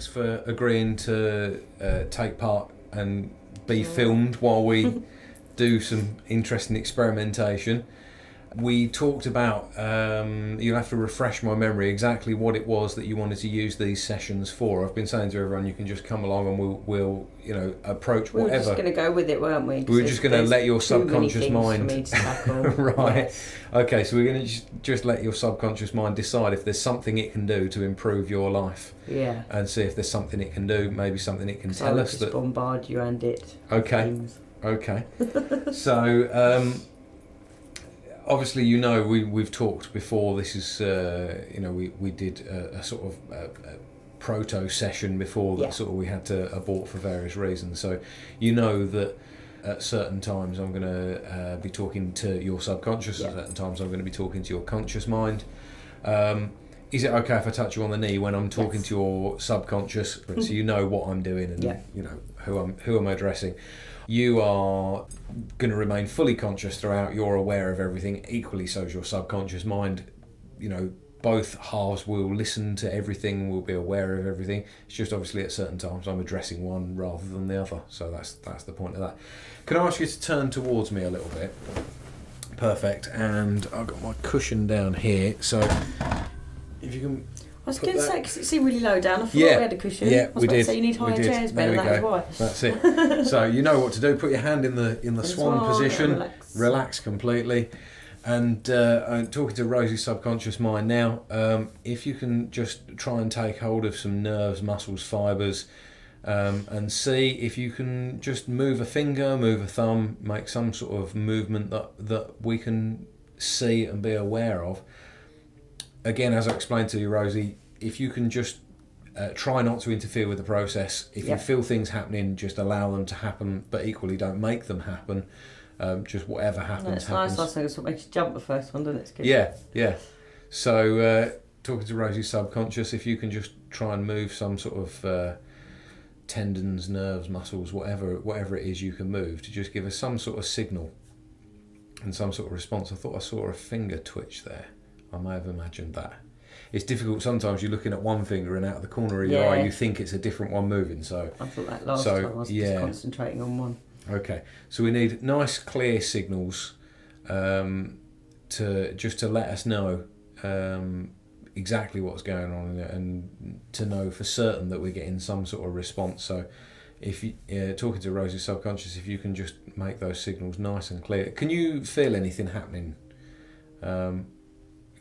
thanks for agreeing to take part and be filmed while we do some interesting experimentation. We talked about, you'll have to refresh my memory, exactly what it was that you wanted to use these sessions for. I've been saying to everyone, you can just come along and we'll approach whatever. We were just going to go with it, weren't we? We were just going to let your subconscious mind... For me to tackle. Right. Yes. Okay, so we're going to just let your subconscious mind decide if there's something it can do to improve your life. Yeah. And see if there's something it can do, maybe something it can tell us. That bombard you and it. Okay. Okay. So... obviously, we've talked before. This is, we did a sort of proto session before that sort of we had to abort for various reasons. So, that at certain times I'm going to be talking to your subconscious. At certain times I'm going to be talking to your conscious mind. Is it okay if I touch you on the knee when I'm talking to your subconscious, so you know what I'm doing and who I'm addressing? You are going to remain fully conscious throughout. You're aware of everything. Equally, so is your subconscious mind. Both halves will listen to everything. Will be aware of everything. It's just obviously at certain times I'm addressing one rather than the other. So that's the point of that. Can I ask you to turn towards me a little bit? Perfect. And I've got my cushion down here. So if you can. I was going to say, because it seemed really low down, I forgot we had a cushion. Yeah, I was about to say you need higher chairs, Ben, and that was why. That's it. So you know what to do. Put your hand in the swan position, relax completely. And I'm talking to Rosie's subconscious mind now. If you can just try and take hold of some nerves, muscles, fibres, and see if you can just move a finger, move a thumb, make some sort of movement that we can see and be aware of. Again, as I explained to you, Rosie, if you can just try not to interfere with the process. If you feel things happening, just allow them to happen, but equally don't make them happen. Just whatever happens, happens. Nice. That's what makes you jump the first one, doesn't it? It's good. Yeah. So, talking to Rosie's subconscious, if you can just try and move some sort of tendons, nerves, muscles, whatever it is you can move, to just give us some sort of signal and some sort of response. I thought I saw a finger twitch there. I may have imagined that. It's difficult sometimes. You're looking at one finger and out of the corner of your eye you think it's a different one moving. So I thought that last time I was just concentrating on one. Okay, so we need nice clear signals to let us know exactly what's going on and to know for certain that we're getting some sort of response. So if you talking to Rosie's subconscious, if you can just make those signals nice and clear. Can you feel anything happening?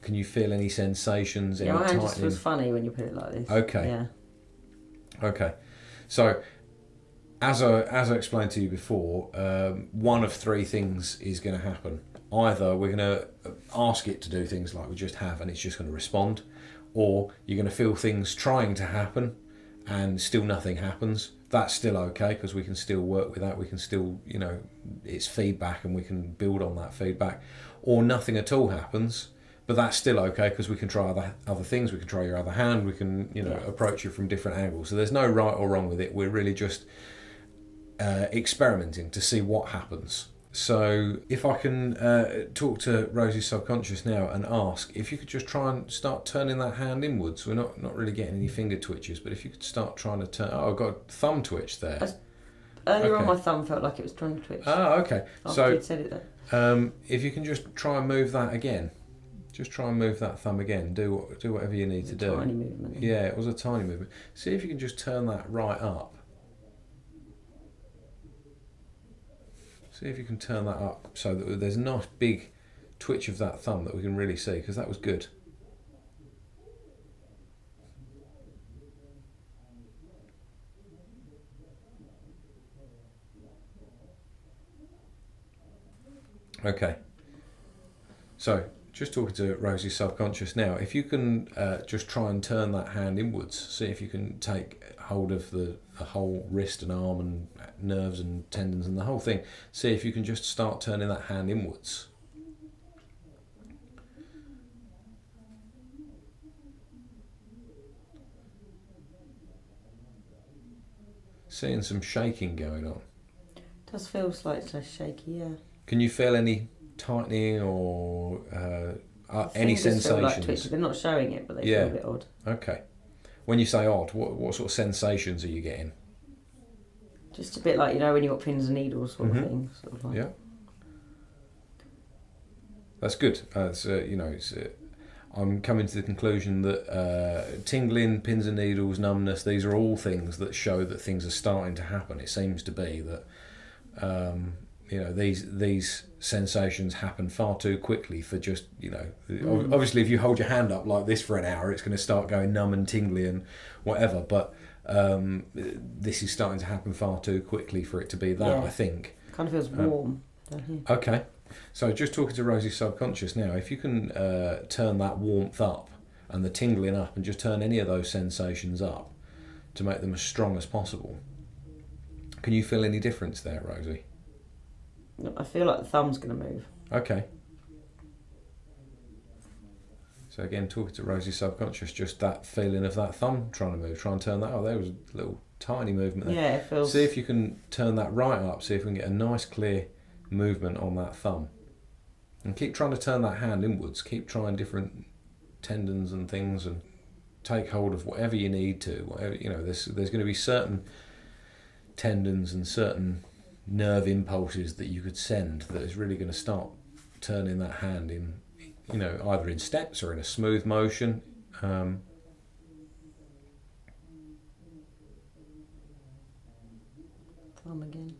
Can you feel any sensations? Yeah, my hand just feels funny when you put it like this. Okay. Yeah. Okay. So, as I explained to you before, one of three things is going to happen. Either we're going to ask it to do things like we just have and it's just going to respond, or you're going to feel things trying to happen and still nothing happens. That's still okay because we can still work with that. We can still, it's feedback and we can build on that feedback. Or nothing at all happens. But that's still okay because we can try other things. We can try your other hand. We can, approach you from different angles. So there's no right or wrong with it. We're really just experimenting to see what happens. So if I can talk to Rosie's subconscious now and ask if you could just try and start turning that hand inwards. We're not really getting any finger twitches, but if you could start trying to turn... Oh, I've got a thumb twitch there. Earlier on my thumb felt like it was trying to twitch. Oh, okay. After you'd said it then. If you can just try and move that again. Just try and move that thumb again. Do whatever you need to do. Tiny movement. Yeah, it was a tiny movement. See if you can just turn that right up. See if you can turn that up so that there's a nice big twitch of that thumb that we can really see, because that was good. Okay. So, just talking to Rosie's subconscious now, if you can just try and turn that hand inwards, see if you can take hold of the whole wrist and arm and nerves and tendons and the whole thing. See if you can just start turning that hand inwards. Seeing some shaking going on. It does feel slightly shaky, yeah. Can you feel any tightening or any sensations? Feel like twitching. They're not showing it, but they feel a bit odd. Okay. When you say odd, what sort of sensations are you getting? Just a bit like, when you've got pins and needles sort of thing. Sort of like. Yeah. That's good. I'm coming to the conclusion that tingling, pins and needles, numbness, these are all things that show that things are starting to happen. It seems to be that these sensations happen far too quickly for just, obviously if you hold your hand up like this for an hour, it's going to start going numb and tingly and whatever, but this is starting to happen far too quickly for it to be that, I think. Kind of feels warm down here. Okay. So just talking to Rosie's subconscious now, if you can turn that warmth up and the tingling up and just turn any of those sensations up to make them as strong as possible. Can you feel any difference there, Rosie? I feel like the thumb's going to move. Okay. So again, talking to Rosie's subconscious, just that feeling of that thumb trying to move, try and turn that. Oh, there was a little tiny movement there. Yeah, it feels... See if you can turn that right up, see if we can get a nice clear movement on that thumb. And keep trying to turn that hand inwards, keep trying different tendons and things and take hold of whatever you need to. Whatever, there's going to be certain tendons and certain nerve impulses that you could send that is really going to start turning that hand in, either in steps or in a smooth motion. Thumb again.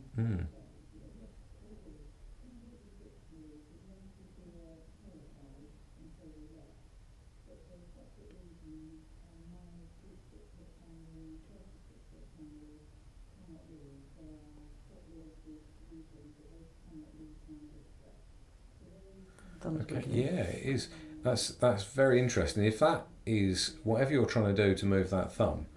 Okay. Yeah, it is. That's very interesting. If that is whatever you're trying to do to move that thumb,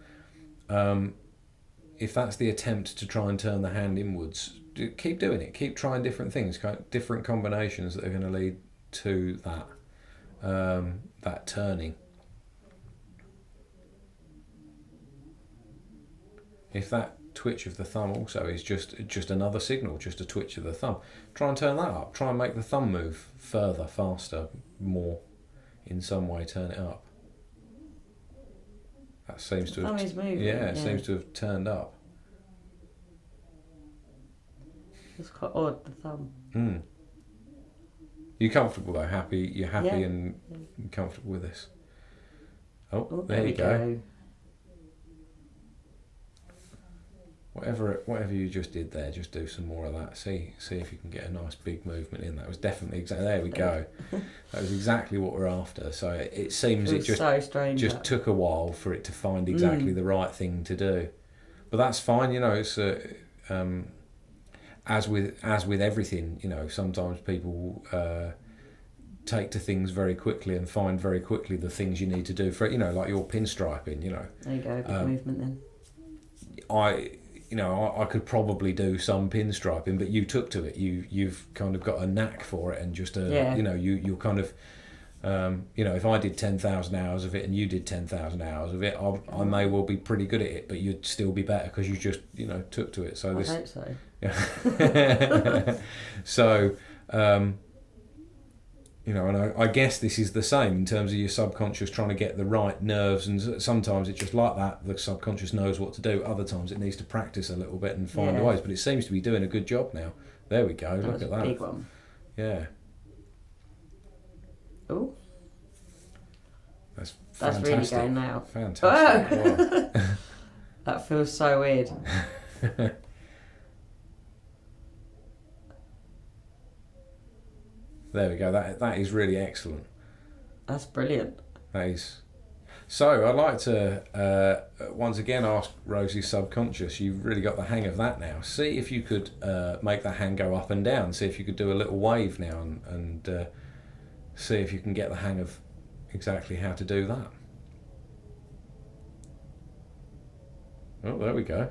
if that's the attempt to try and turn the hand inwards, keep doing it. Keep trying different things, different combinations that are going to lead to that turning. If that twitch of the thumb also is just another signal, just a twitch of the thumb, try and turn that up. Try and make the thumb move further, faster, more, in some way. Turn it up. That seems to have it seems to have turned up. It's quite odd, the thumb. You comfortable though? Happy? You're happy and comfortable with this? Oh, there you go. Whatever you just did there, just do some more of that. See if you can get a nice big movement in. That was definitely exactly. There we go. That was exactly what we're after. So it seems it just so strange, just took a while for it to find exactly the right thing to do. But that's fine. It's as with everything. Sometimes people take to things very quickly and find very quickly the things you need to do for like your pinstriping. There you go. Big movement then. I could probably do some pinstriping, but you took to it. You've kind of got a knack for it, and just you're kind of, if I did 10,000 hours of it and you did 10,000 hours of it, I may well be pretty good at it, but you'd still be better because you just took to it. So I hope so. Yeah. So. And I guess this is the same in terms of your subconscious trying to get the right nerves, and sometimes it's just like that, the subconscious knows what to do, other times it needs to practice a little bit and find ways, but it seems to be doing a good job now. There we go, look at that. Big one. Yeah. Oh. That's really going now. Fantastic. Wow. That feels so weird. There we go. That is really excellent. That's brilliant. That is. So I'd like to once again ask Rosie's subconscious. You've really got the hang of that now. See if you could make that hand go up and down. See if you could do a little wave now, and see if you can get the hang of exactly how to do that. Oh, there we go.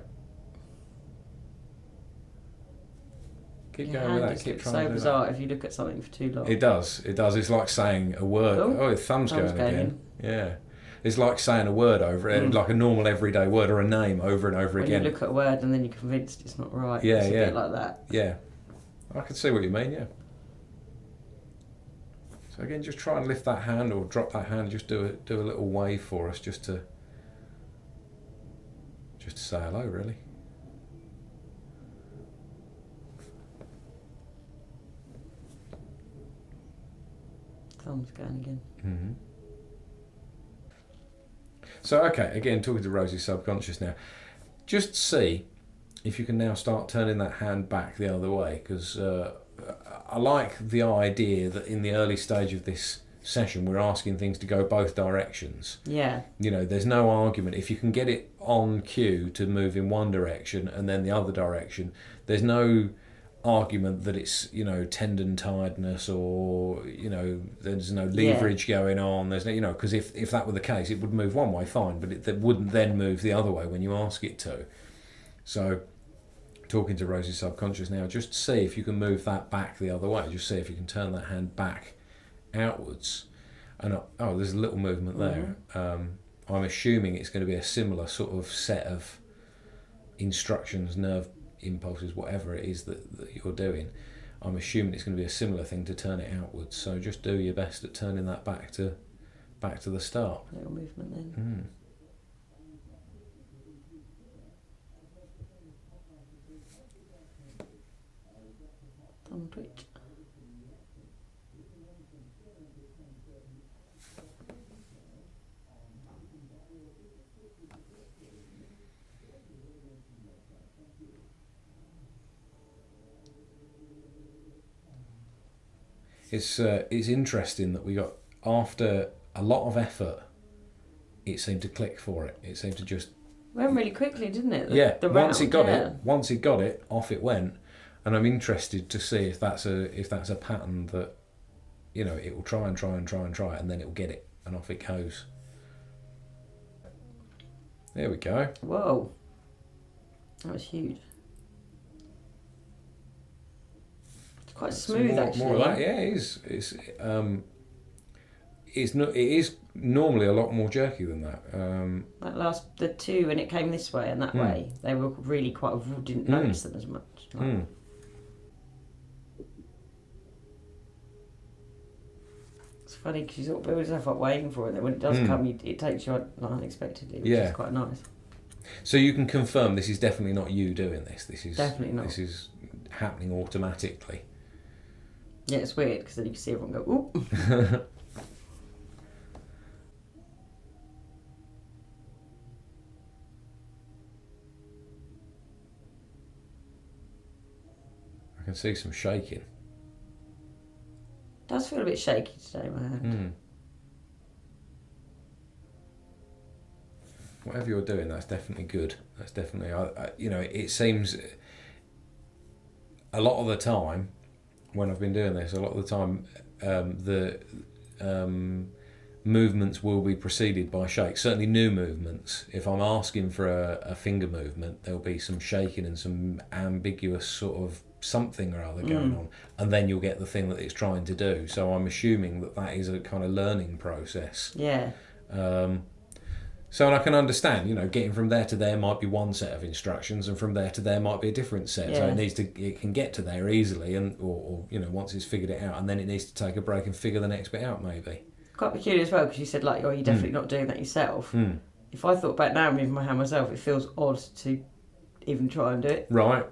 Keep going with that. Keep trying to do that. It's so bizarre if you look at something for too long. It does. It's like saying a word. Oh, your thumb's going again. Yeah. It's like saying a word over it, like a normal everyday word or a name over and over again. When you look at a word and then you're convinced it's not right. Yeah, it's a bit like that. Yeah. I can see what you mean, yeah. So again, just try and lift that hand or drop that hand. Just do a little wave for us, just to Just to say hello, really. Thumb's going again. Mm-hmm. So, okay, again, talking to Rosie's subconscious now. Just see if you can now start turning that hand back the other way, because I like the idea that in the early stage of this session we're asking things to go both directions. Yeah. You know, there's no argument. If you can get it on cue to move in one direction and then the other direction, there's no argument that it's, you know, tendon tiredness or, you know, there's no leverage going on. There's no, you know, because if that were the case, it would move one way fine, but it wouldn't then move the other way when you ask it to. So, talking to Rosie's subconscious now, just see if you can move that back the other way. Just see if you can turn that hand back outwards. And oh, there's a little movement there. I'm assuming it's going to be a similar sort of set of instructions, nerve impulses, whatever it is that you're doing. I'm assuming it's going to be a similar thing to turn it outwards. So just do your best at turning that back to the start. Little movement then. Thumb twitch. It's interesting that we got, after a lot of effort, it seemed to click for it. It seemed to just went really quickly, didn't it? Once it got it, off it went. And I'm interested to see if that's a pattern that, you know, it will try and try and try and try, and then it will get it, and off it goes. There we go. Whoa, that was huge. Quite smooth, actually. More of that, yeah. It is normally a lot more jerky than that. Like the two, when it came this way and that way, they were really quite. Didn't notice them as much. Like. It's funny because you sort of build yourself up waiting for it. Then when it does come, it takes you like unexpectedly, which is quite nice. So you can confirm this is definitely not you doing this. This is definitely not. This is happening automatically. Yeah, it's weird because then you can see everyone go, ooh. I can see some shaking. It does feel a bit shaky today, my hand. Whatever you're doing, that's definitely good. That's definitely, you know, it seems a lot of the time, when I've been doing this, a lot of the time the movements will be preceded by shakes. Certainly new movements. If I'm asking for a finger movement, there'll be some shaking and some ambiguous sort of something or other going on, and then you'll get the thing that it's trying to do. So I'm assuming that is a kind of learning process. Yeah. So, and I can understand, you know, getting from there to there might be one set of instructions, and from there to there might be a different set. Yeah. So it can get to there easily, and or you know, once it's figured it out, and then it needs to take a break and figure the next bit out, maybe. Quite peculiar as well, because you said like, oh, you're definitely not doing that yourself. If I thought about now moving my hand myself, it feels odd to even try and do it. Right.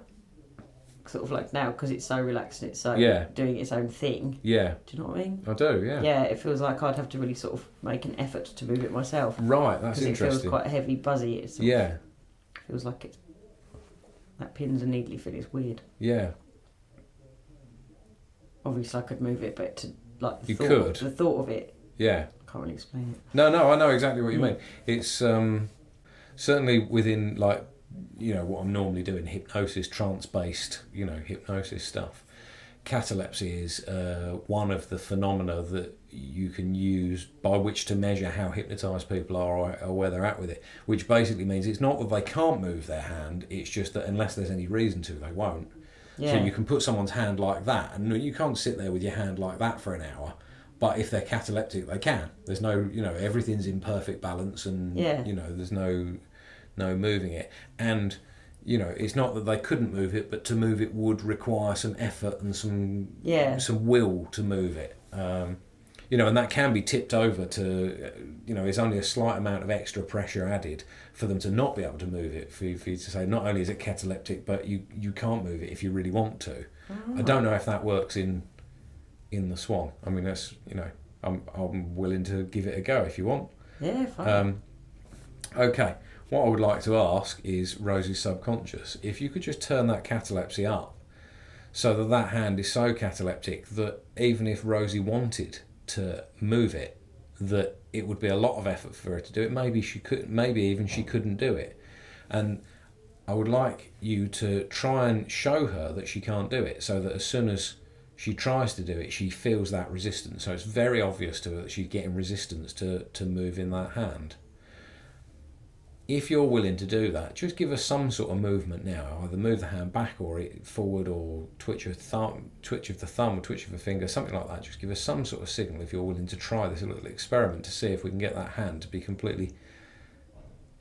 Sort of like now, because it's so relaxed and it's so doing its own thing. Yeah. Do you know what I mean? I do, yeah. Yeah, it feels like I'd have to really sort of make an effort to move it myself. Right, that's interesting. Because it feels quite heavy, buzzy. It feels like it's... That pins and needly feel is weird. Yeah. Obviously I could move it, but to like the thought of it. Yeah. I can't really explain it. No, I know exactly what you mean. It's certainly within like, you know, what I'm normally doing, hypnosis, trance-based, you know, hypnosis stuff. Catalepsy is one of the phenomena that you can use by which to measure how hypnotised people are or where they're at with it, which basically means it's not that they can't move their hand, it's just that unless there's any reason to, they won't. Yeah. So you can put someone's hand like that, and you can't sit there with your hand like that for an hour, but if they're cataleptic, they can. There's no, you know, everything's in perfect balance, and, you know, there's no moving it. And, you know, it's not that they couldn't move it, but to move it would require some effort and some will to move it. and that can be tipped over to, it's only a slight amount of extra pressure added for them to not be able to move it, for you to say not only is it cataleptic, but you can't move it if you really want to. Oh. I don't know if that works in the Swan. I mean, that's, I'm willing to give it a go if you want. Yeah, fine. Okay, what I would like to ask is Rosie's subconscious. If you could just turn that catalepsy up so that hand is so cataleptic that even if Rosie wanted to move it, that it would be a lot of effort for her to do it. Maybe she couldn't do it. And I would like you to try and show her that she can't do it, so that as soon as she tries to do it, she feels that resistance. So it's very obvious to her that she's getting resistance to moving that hand. If you're willing to do that, just give us some sort of movement now. Either move the hand back or forward, or twitch of the thumb, or twitch of a finger, something like that. Just give us some sort of signal if you're willing to try this little experiment to see if we can get that hand to be completely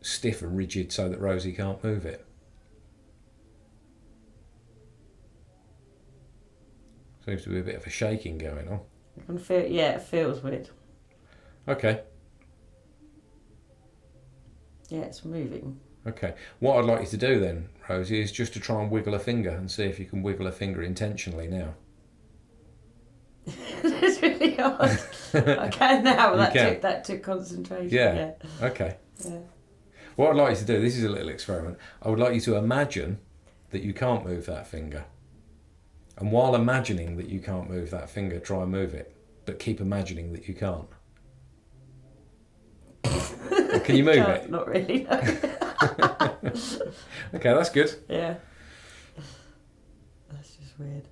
stiff and rigid so that Rosie can't move it. Seems to be a bit of a shaking going on. I can feel, it feels weird. Okay. Yeah, it's moving. Okay. What I'd like you to do then, Rosie, is just to try and wiggle a finger and see if you can wiggle a finger intentionally now. It's really hard. I can now. That took concentration. Yeah. Okay. Yeah. What I'd like you to do, this is a little experiment. I would like you to imagine that you can't move that finger. And while imagining that you can't move that finger, try and move it. But keep imagining that you can't. Can you move it? Not really, no. Okay, that's good. Yeah. That's just weird.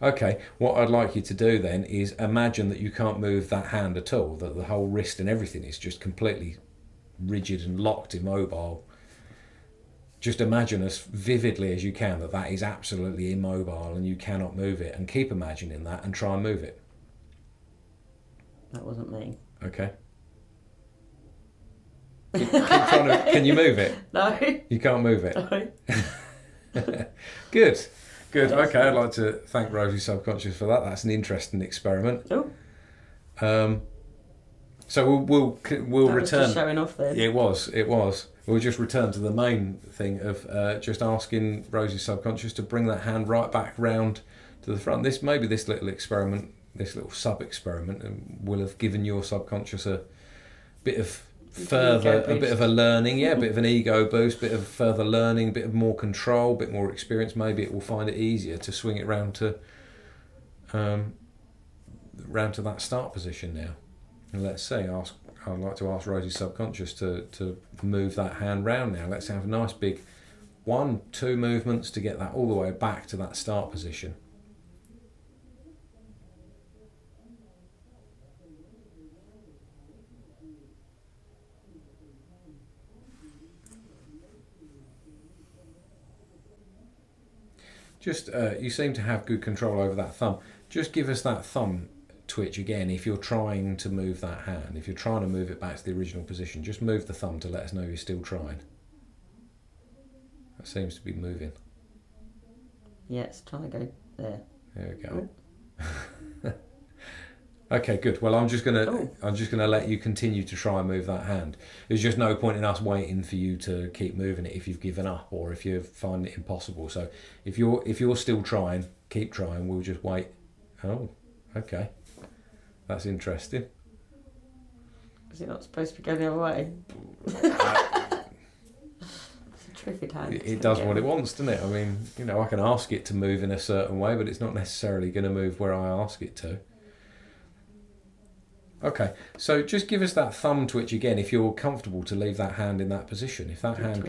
Okay, what I'd like you to do then is imagine that you can't move that hand at all, that the whole wrist and everything is just completely rigid and locked, immobile. Just imagine as vividly as you can that is absolutely immobile and you cannot move it, and keep imagining that and try and move it. That wasn't me. Okay. Keep trying to, can you move it? No. You can't move it? No. Good. Okay, I'd like to thank Rosie Subconscious for that. That's an interesting experiment. Oh. So we'll that return. Was just showing off then. It was. We'll just return to the main thing of just asking Rosie Subconscious to bring that hand right back round to the front. This little experiment, this little sub-experiment, will have given your subconscious a bit of a bit of a learning, a bit of an ego boost, bit of further learning, bit of more control, bit more experience. Maybe it will find it easier to swing it round to that start position now. And let's say I'd like to ask Rosie Subconscious to move that hand round now. Let's have a nice big 1-2 movements to get that all the way back to that start position. Just you seem to have good control over that thumb. Just give us that thumb twitch again if you're trying to move that hand. If you're trying to move it back to the original position, just move the thumb to let us know you're still trying. That seems to be moving. Yeah, it's trying to go there. There we go. Okay, good. Well, I'm just gonna let you continue to try and move that hand. There's just no point in us waiting for you to keep moving it if you've given up or if you find it impossible. So if you're still trying, keep trying. We'll just wait. Oh, okay. That's interesting. Is it not supposed to be going the other way? It's a terrific hand. It does what it wants, doesn't it? I mean, I can ask it to move in a certain way, but it's not necessarily going to move where I ask it to. Okay, so just give us that thumb twitch again if you're comfortable to leave that hand in that position. If that hand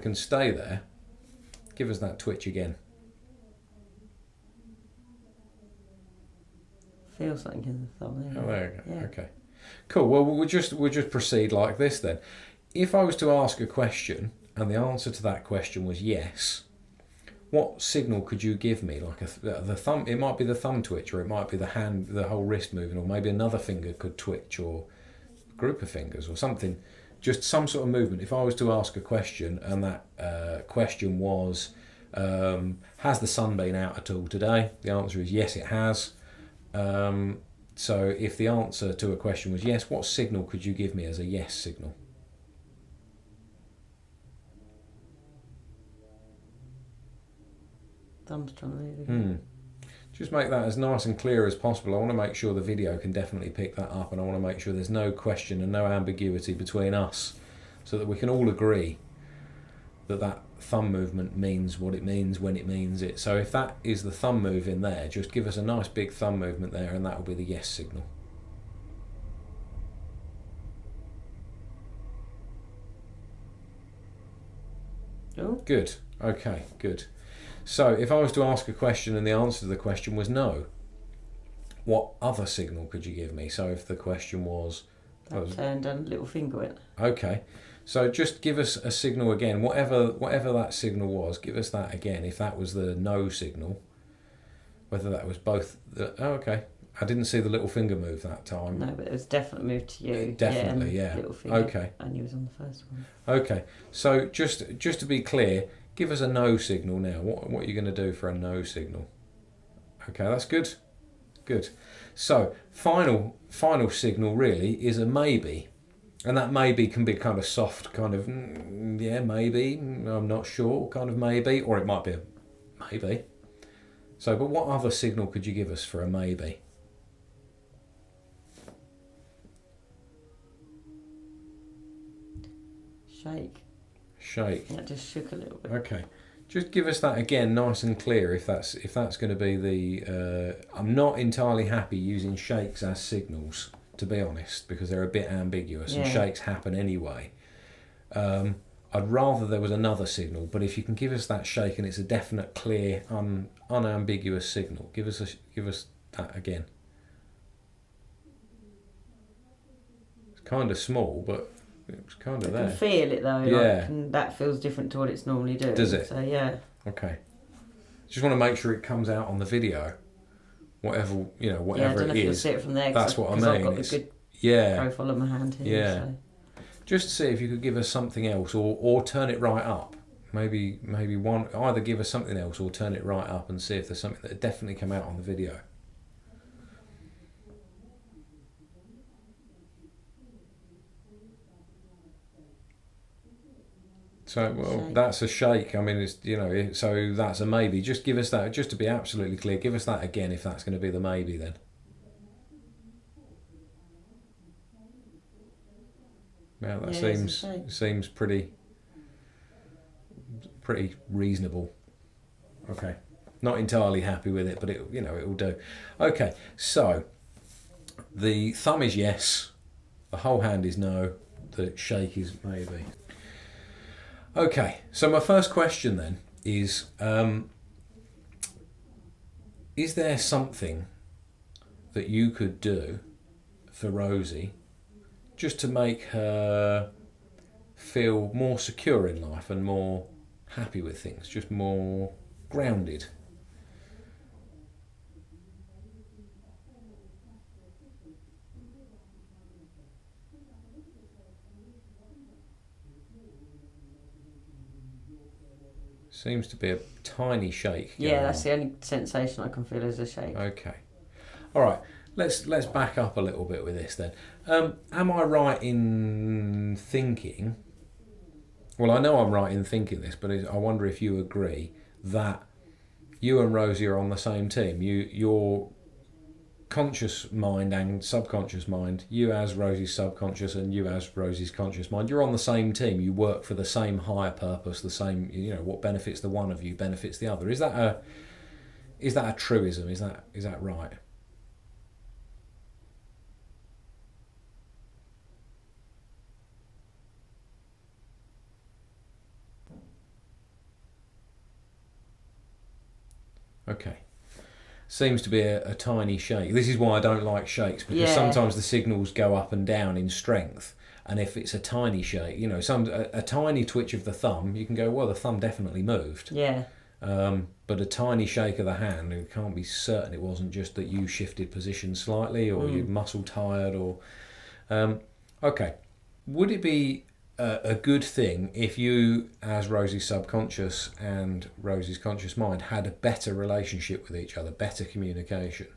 can stay there, give us that twitch again. Feel something in the thumb there. Oh, there you go. Yeah. Okay, cool. Well, we'll just proceed like this then. If I was to ask a question and the answer to that question was yes, what signal could you give me? Like the thumb, it might be the thumb twitch, or it might be the hand, the whole wrist moving, or maybe another finger could twitch, or a group of fingers, or something. Just some sort of movement. If I was to ask a question and that question was, has the sun been out at all today? The answer is yes, it has. So if the answer to a question was yes, what signal could you give me as a yes signal? Thumb's trying to move again. Just make that as nice and clear as possible. I want to make sure the video can definitely pick that up, and I want to make sure there's no question and no ambiguity between us, so that we can all agree that that thumb movement means what it means when it means it. So if that is the thumb move in there, just give us a nice big thumb movement there, and that will be the yes signal. Oh. Good. Okay, good. So if I was to ask a question and the answer to the question was no, what other signal could you give me? So if the question was... turned and little finger went. Okay. So just give us a signal again, whatever that signal was, give us that again. If that was the no signal, whether that was both the... Oh, okay. I didn't see the little finger move that time. No, but it was definitely moved to you. Definitely, yeah. Little finger, okay. And you was on the first one. Okay. So just to be clear, give us a no signal now. What are you going to do for a no signal? Okay, that's good. Good. So final signal really is a maybe. And that maybe can be kind of soft, kind of, yeah, maybe, I'm not sure, kind of maybe, or it might be a maybe. So, but what other signal could you give us for a maybe? Shake. Shake. That just shook a little bit. Okay. Just give us that again, nice and clear. If that's going to be the, I'm not entirely happy using shakes as signals, to be honest, because they're a bit ambiguous, and shakes happen anyway. I'd rather there was another signal, but if you can give us that shake and it's a definite, clear, unambiguous signal, give us that again. It's kind of small, but it's kind of there. I can feel it though. Yeah. Like, and that feels different to what it's normally doing. Does it? So yeah. Okay. Just want to make sure it comes out on the video. Whatever I don't know it if you'll is. see it from there. That's what I mean. I've got the good profile of my hand here. Yeah. So. Just see if you could give us something else, or turn it right up. Maybe one, either give us something else or turn it right up and see if there's something that definitely come out on the video. So, well, that's a shake. I mean, it's, so that's a maybe. Just give us that, just to be absolutely clear, give us that again if that's going to be the maybe then. Well, that seems pretty reasonable. Okay. Not entirely happy with it, but it will do. Okay, so the thumb is yes, the whole hand is no, the shake is maybe. Okay, so my first question then is there something that you could do for Rosie just to make her feel more secure in life and more happy with things, just more grounded? Seems to be a tiny shake. Yeah, that's the only sensation I can feel is a shake. Okay. All right. Let's back up a little bit with this then. Am I right in thinking? Well, I know I'm right in thinking this, but I wonder if you agree that you and Rosie are on the same team. Your conscious mind and subconscious mind, you as Rosie's subconscious and you as Rosie's conscious mind, you're on the same team. You work for the same higher purpose, the same, what benefits the one of you benefits the other. Is that a truism? Is that right? Okay. Seems to be a tiny shake. This is why I don't like shakes, because sometimes the signals go up and down in strength, and if it's a tiny shake, a tiny twitch of the thumb, you can go, well, the thumb definitely moved. Yeah. But a tiny shake of the hand, you can't be certain it wasn't just that you shifted position slightly, or you're muscle tired, or okay. Would it be a good thing if you, as Rosie's subconscious and Rosie's conscious mind, had a better relationship with each other, better communication?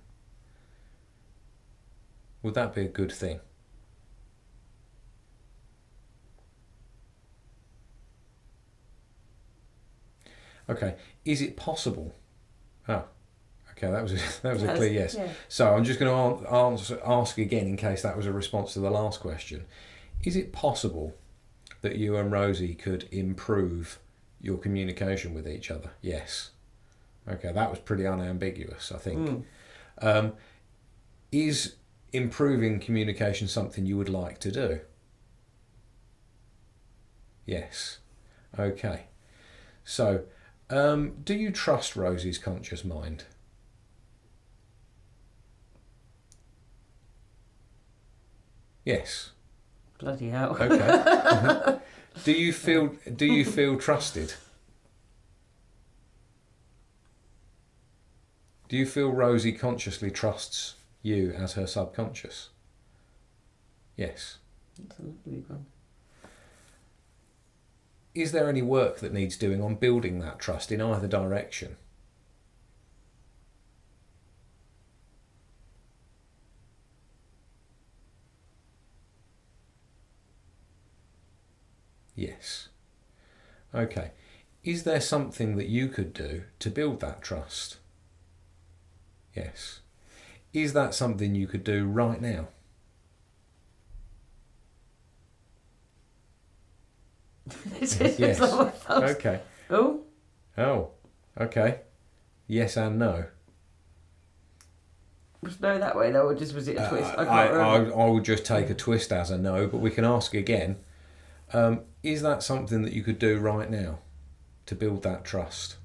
Would that be a good thing? Okay. Is it possible? Ah, okay. That was a clear yes. Yeah. So I'm just going to ask again in case that was a response to the last question. Is it possible that you and Rosie could improve your communication with each other? Yes. Okay, that was pretty unambiguous, I think. Is improving communication something you would like to do? Yes. Okay. So, do you trust Rosie's conscious mind? Yes. Bloody hell. Okay. Do you feel trusted? Do you feel Rosie consciously trusts you as her subconscious? Yes. That's a lovely one. Is there any work that needs doing on building that trust in either direction? Yes. Okay. Is there something that you could do to build that trust? Yes. Is that something you could do right now? Yes. Okay. Oh. Oh. Okay. Yes and no. Was no that way though, or just was it a twist? I can't remember. I would just take a twist as a no, but we can ask again. Is that something that you could do right now to build that trust?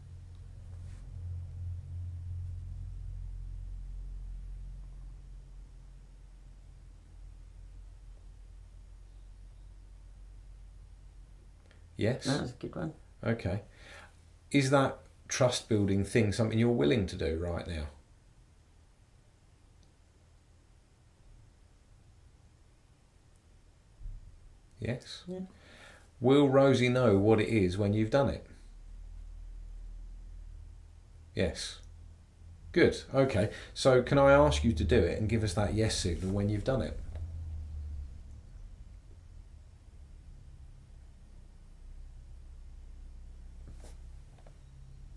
Yes. That was a good one. Okay. Is that trust building thing something you're willing to do right now? Yes. Yeah. Will Rosie know what it is when you've done it? Yes. Good. Okay. So can I ask you to do it and give us that yes signal when you've done it?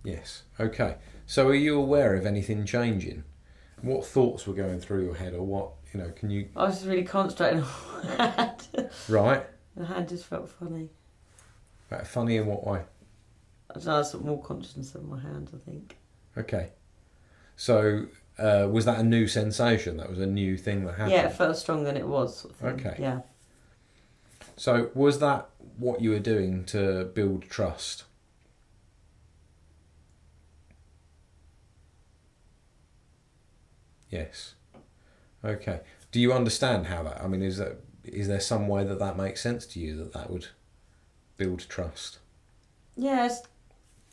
Yes. Okay. So are you aware of anything changing? What thoughts were going through your head, or what, can you... I was just really concentrating on my hand. Right. The hand just felt funny. Funny in what way? I don't know, I was more conscious of my hand, I think. Okay. So was that a new sensation? That was a new thing that happened? Yeah, it felt stronger than it was, sort of thing. Okay. Yeah. So was that what you were doing to build trust? Yes. Okay. Do you understand how that... I mean, is there some way that makes sense to you, that would build trust? Yeah,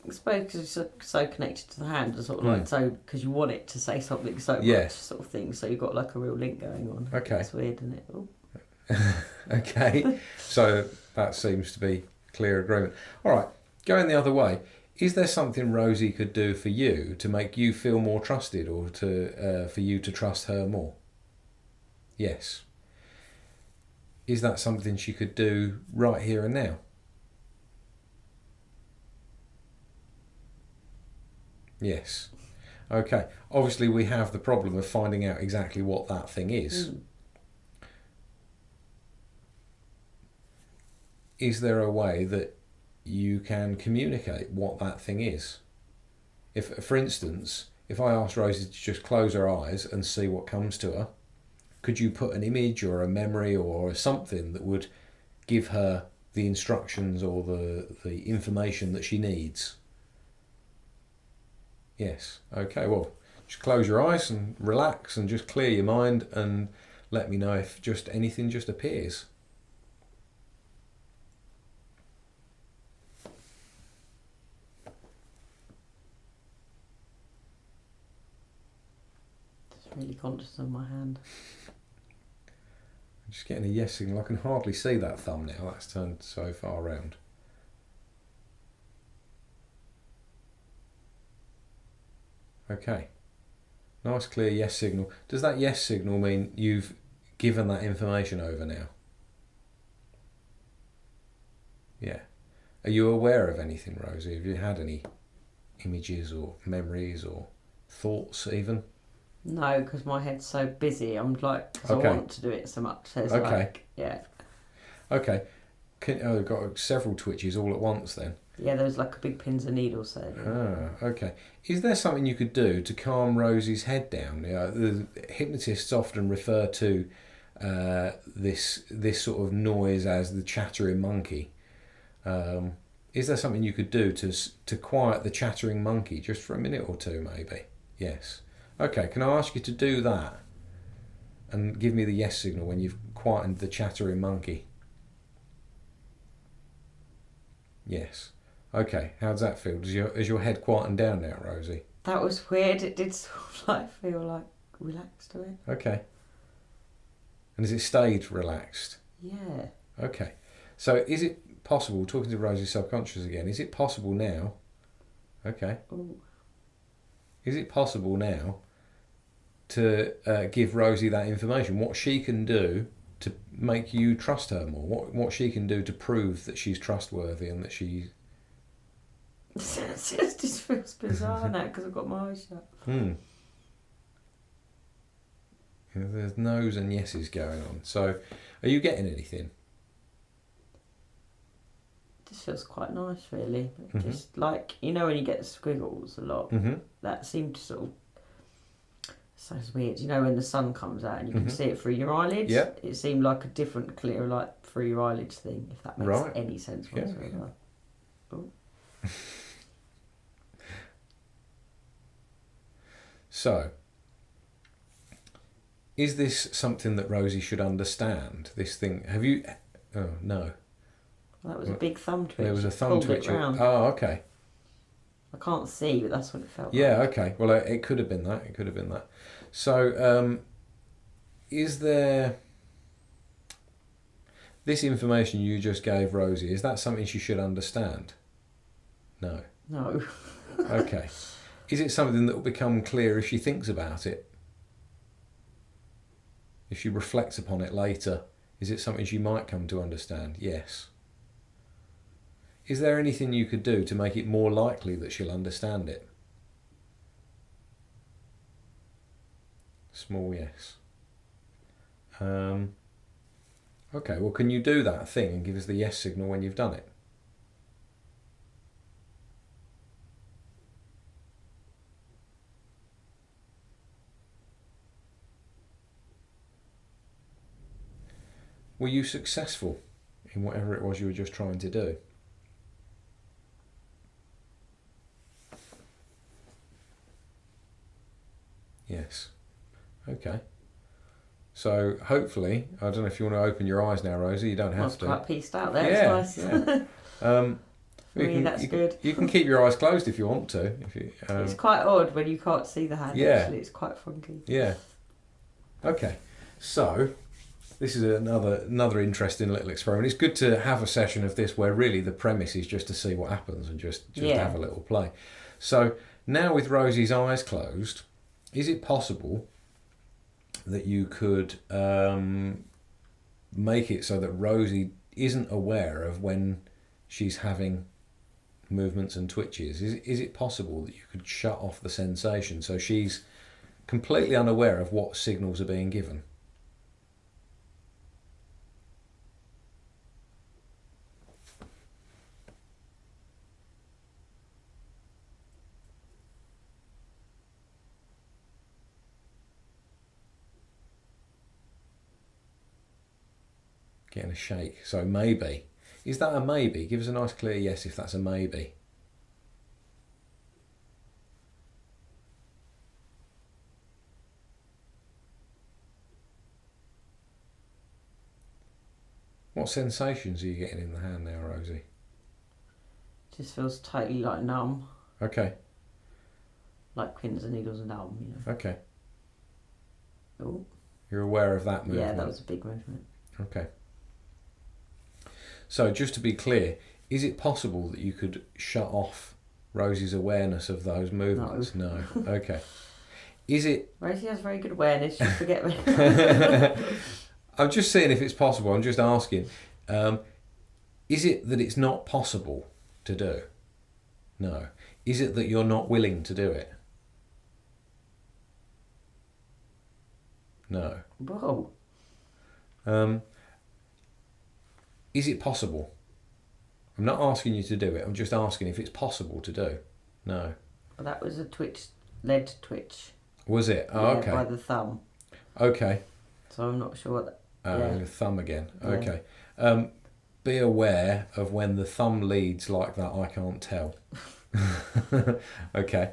I suppose because it's so connected to the hand, sort of like, so because you want it to say something so much, sort of thing, so you've got like a real link going on. Okay. It's weird, isn't it? Oh. Okay. So that seems to be clear agreement. All right. Going the other way, is there something Rosie could do for you to make you feel more trusted, or for you to trust her more? Yes. Is that something she could do right here and now? Yes. Okay. Obviously, we have the problem of finding out exactly what that thing is. Is there a way that you can communicate what that thing is? If, for instance, if I asked Rosie to just close her eyes and see what comes to her, could you put an image or a memory or something that would give her the instructions or the information that she needs? Yes. Okay, well, just close your eyes and relax and just clear your mind and let me know if just anything just appears. Just really conscious of my hand. I'm just getting a yes signal. I can hardly see that thumb now. That's turned so far around. Okay. Nice clear yes signal. Does that yes signal mean you've given that information over now? Yeah. Are you aware of anything, Rosie? Have you had any images or memories or thoughts even? No, because my head's so busy. I'm like, because I want to do it so much. So it's like, yeah. Okay. I've got several twitches all at once then. Yeah, there was like a big pins and needles there. Ah, okay. Is there something you could do to calm Rosie's head down? The hypnotists often refer to this sort of noise as the chattering monkey. Is there something you could do to quiet the chattering monkey just for a minute or two, maybe? Yes. Okay, can I ask you to do that? And give me the yes signal when you've quietened the chattering monkey. Yes. Okay, how does that feel? Is your head quietened down now, Rosie? That was weird. It did sort of like feel like relaxed a bit. Okay. And has it stayed relaxed? Yeah. Okay. So is it possible, talking to Rosie's subconscious again, is it possible now? Okay. Ooh. Is it possible now to give Rosie that information? What she can do to make you trust her more? What she can do to prove that she's trustworthy and that she... It just feels bizarre now because I've got my eyes shut. There's no's and yeses going on. So, are you getting anything? It just feels quite nice, really. Just like, you know, when you get the squiggles a lot, that seemed to sort of... Sounds weird. You know, when the sun comes out and you can see it through your eyelids? Yeah. It seemed like a different, clear light through your eyelids thing, if that makes any sense whatsoever. Yeah. So, is this something that Rosie should understand? This thing, have you... Oh, no. Well, that was a big thumb twitch. There was a thumb twitch. Oh, okay. I can't see, but that's what it felt like. Yeah, okay. Well, it could have been that. It could have been that. So, is there... This information you just gave Rosie, is that something she should understand? No. No. Okay. Is it something that will become clear if she thinks about it? If she reflects upon it later, is it something she might come to understand? Yes. Is there anything you could do to make it more likely that she'll understand it? Small yes. Okay, well, can you do that thing and give us the yes signal when you've done it? Were you successful in whatever it was you were just trying to do? Yes. Okay. So hopefully, I don't know if you want to open your eyes now, Rosie. You don't have to. Quite pieced out there. Yeah, it's nice. Yeah. That's good. You can keep your eyes closed if you want to. It's quite odd when you can't see the hand. Yeah. Actually, it's quite funky. Yeah. Okay. So this is another interesting little experiment. It's good to have a session of this where really the premise is just to see what happens and just have a little play. So now with Rosie's eyes closed, is it possible that you could make it so that Rosie isn't aware of when she's having movements and twitches? Is it possible that you could shut off the sensation so she's completely unaware of what signals are being given? Getting a shake. So maybe. Is that a maybe? Give us a nice clear yes if that's a maybe. What sensations are you getting in the hand now, Rosie? Just feels totally like numb. Okay. Like pins and needles are numb, you know. Okay. Oh. You're aware of that movement? Yeah, that was a big movement. Okay. So just to be clear, is it possible that you could shut off Rosie's awareness of those movements? No. Okay. Is it... Rosie has very good awareness, you forget me. I'm just seeing if it's possible. I'm just asking. Is it that it's not possible to do? No. Is it that you're not willing to do it? No. Whoa. Is it possible? I'm not asking you to do it. I'm just asking if it's possible to do. No. Well, that was a twitch, lead twitch. Was it? Oh, yeah, okay. by the thumb. Okay. So I'm not sure what that... Yeah. Thumb again. Yeah. Okay. Be aware of when the thumb leads like that. I can't tell. Okay.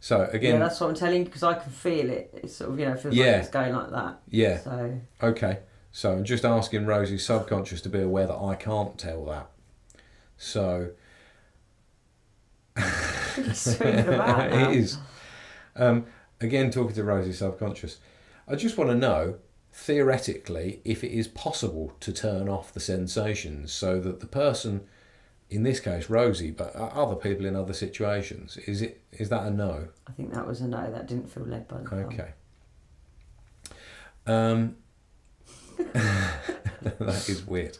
So again. Yeah, that's what I'm telling you, because I can feel it. It's sort of, feels like it's going like that. Yeah. So. Okay. So I'm just asking Rosie's subconscious to be aware that I can't tell that. So. It is. Again, talking to Rosie's subconscious, I just want to know, theoretically, if it is possible to turn off the sensations so that the person, in this case Rosie, but other people in other situations, is that a no? I think that was a no. That didn't feel led by the thumb. Okay. That is weird.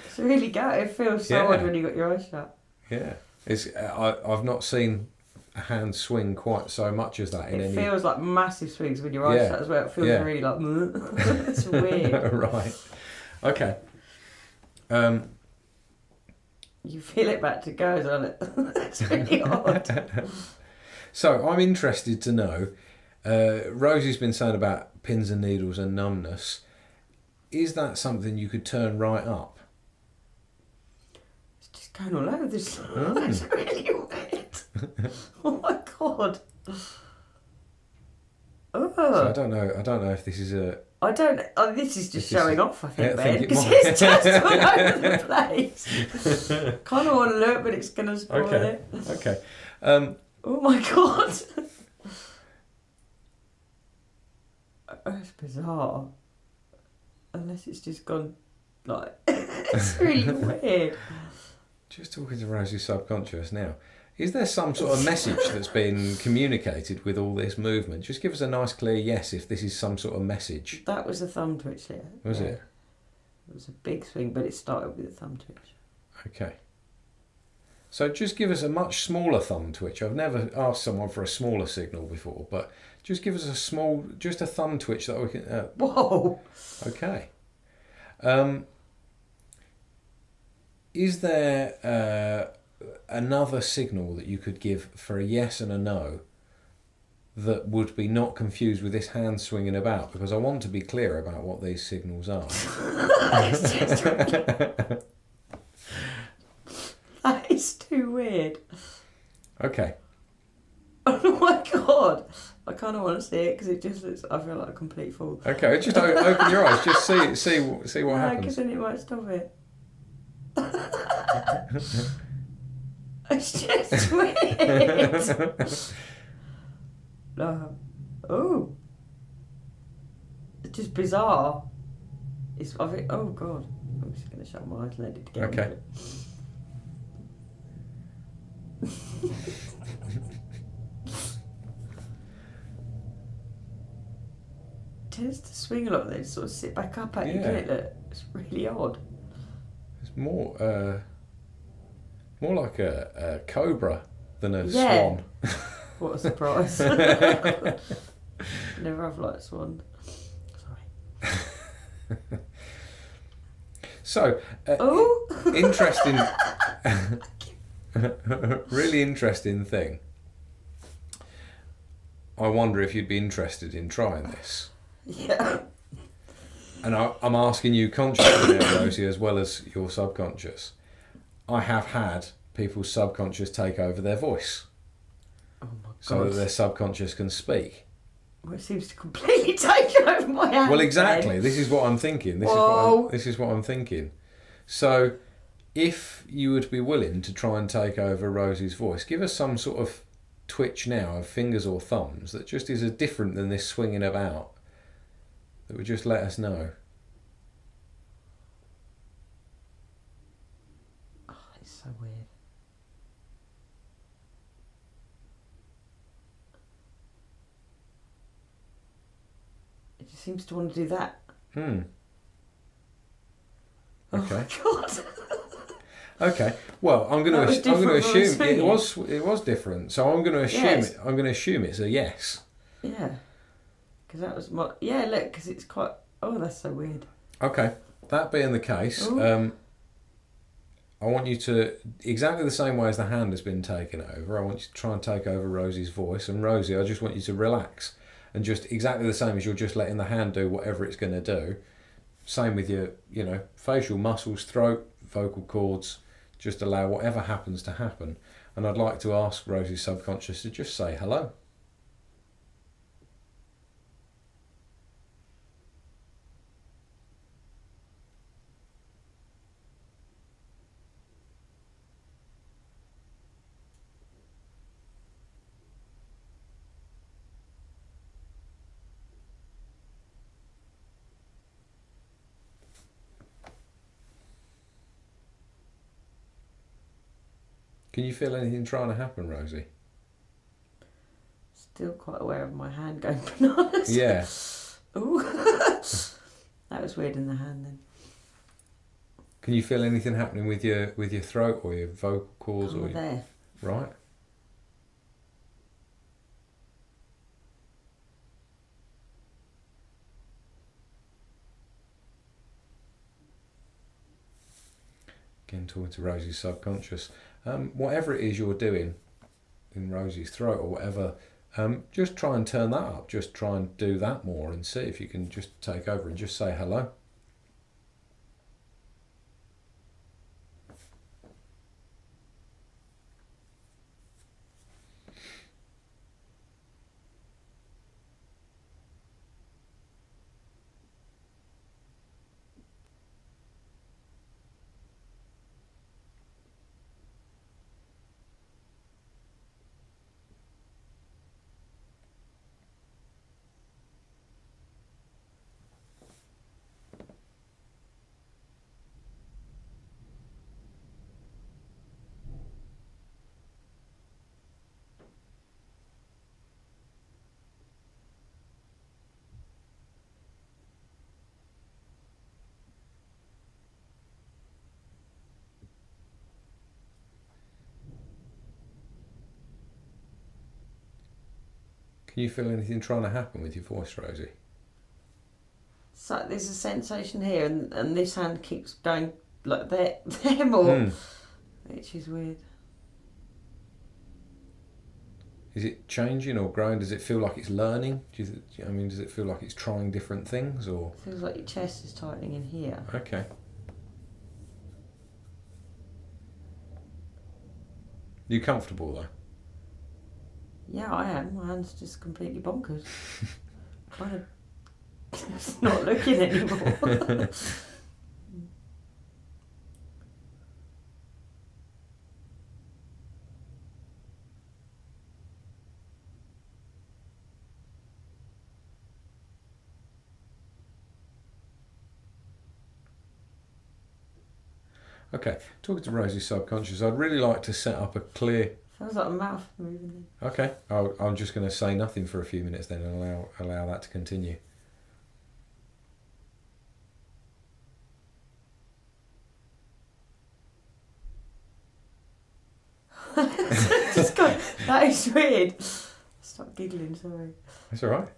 It's really good. It feels so odd when you got your eyes shut. Yeah. I've not seen a hand swing quite so much as that in any... It feels like massive swings when your eyes shut as well. It feels really like... It's weird. Right. Okay. You feel it back to go as well. It's really odd. So I'm interested to know, Rosie's been saying about pins and needles and numbness. Is that something you could turn right up? It's just going all over this. It's really weird. Oh my god. So I don't know if this is a... I don't... Oh, this is just showing off, I think, Ben. Because might. it's just all over the place. Kind of want to look, but it's going to spoil it. Okay. Oh my god. That's bizarre. Unless it's just gone like... It's really weird. Just talking to Rosie's subconscious now. Is there some sort of message that's been communicated with all this movement? Just give us a nice clear yes if this is some sort of message. That was a thumb twitch there. Was it? It was a big swing, but it started with a thumb twitch. Okay. So just give us a much smaller thumb twitch. I've never asked someone for a smaller signal before, but just give us just a thumb twitch that we can... Whoa! Okay. Is there another signal that you could give for a yes and a no that would be not confused with this hand swinging about? Because I want to be clear about what these signals are. That is too weird. Okay. Oh my god! I kind of want to see it because it just looks... I feel like a complete fool. Okay, just open your eyes. Just see what happens. Because then it might stop it. It's just weird. No. Oh. It's just bizarre. I think... Oh god. I'm just going to shut my eyes and let it get Okay. Tends to swing a lot, then sort of sit back up at you, doesn't it? Look, it's really odd. It's more like a cobra than a swan. What a surprise. Never have liked swan. Sorry. So, interesting, really interesting thing. I wonder if you'd be interested in trying this. Yeah. And I'm asking you consciously now, Rosie, as well as your subconscious. I have had people's subconscious take over their voice. Oh my god. So that their subconscious can speak. Well, it seems to completely take over my hand. Well, exactly. This is what I'm thinking. This is what I'm thinking. So, if you would be willing to try and take over Rosie's voice, give us some sort of twitch now of fingers or thumbs that just is different than this swinging about. That would just let us know. Oh, it's so weird. It just seems to want to do that. Okay. Oh God. Okay. Well, I'm going That was to different from assume swinging. it was different. So I'm going to assume Yes. I'm going to assume it's a yes. Yeah. Because that was my... Yeah, look, because it's quite... Oh, that's so weird. Okay. That being the case, I want you to, exactly the same way as the hand has been taken over, I want you to try and take over Rosie's voice. And Rosie, I just want you to relax. And just exactly the same as you're just letting the hand do whatever it's going to do. Same with your, facial muscles, throat, vocal cords. Just allow whatever happens to happen. And I'd like to ask Rosie's subconscious to just say hello. Can you feel anything trying to happen, Rosie? Still quite aware of my hand going bananas. Yeah. Ooh. That was weird in the hand then. Can you feel anything happening with your throat or your vocal cords? Oh, there. Right. Again, talking to Rosie's subconscious. Whatever it is you're doing in Rosie's throat or whatever, just try and turn that up. Just try and do that more and see if you can just take over and just say hello. Can you feel anything trying to happen with your voice, Rosie? So there's a sensation here, and this hand keeps going like there more, which is weird. Is it changing or growing? Does it feel like it's learning? Does it feel like it's trying different things, or? It feels like your chest is tightening in here. Okay. You comfortable though? Yeah, I am. My hand's just completely bonkers. Kind of it's not looking anymore. Okay, talking to Rosie's subconscious, I'd really like to set up a clear... Sounds like a mouth moving. Okay, I'm just going to say nothing for a few minutes then and allow that to continue. Just go, that is weird. Stop giggling, sorry. That's all right.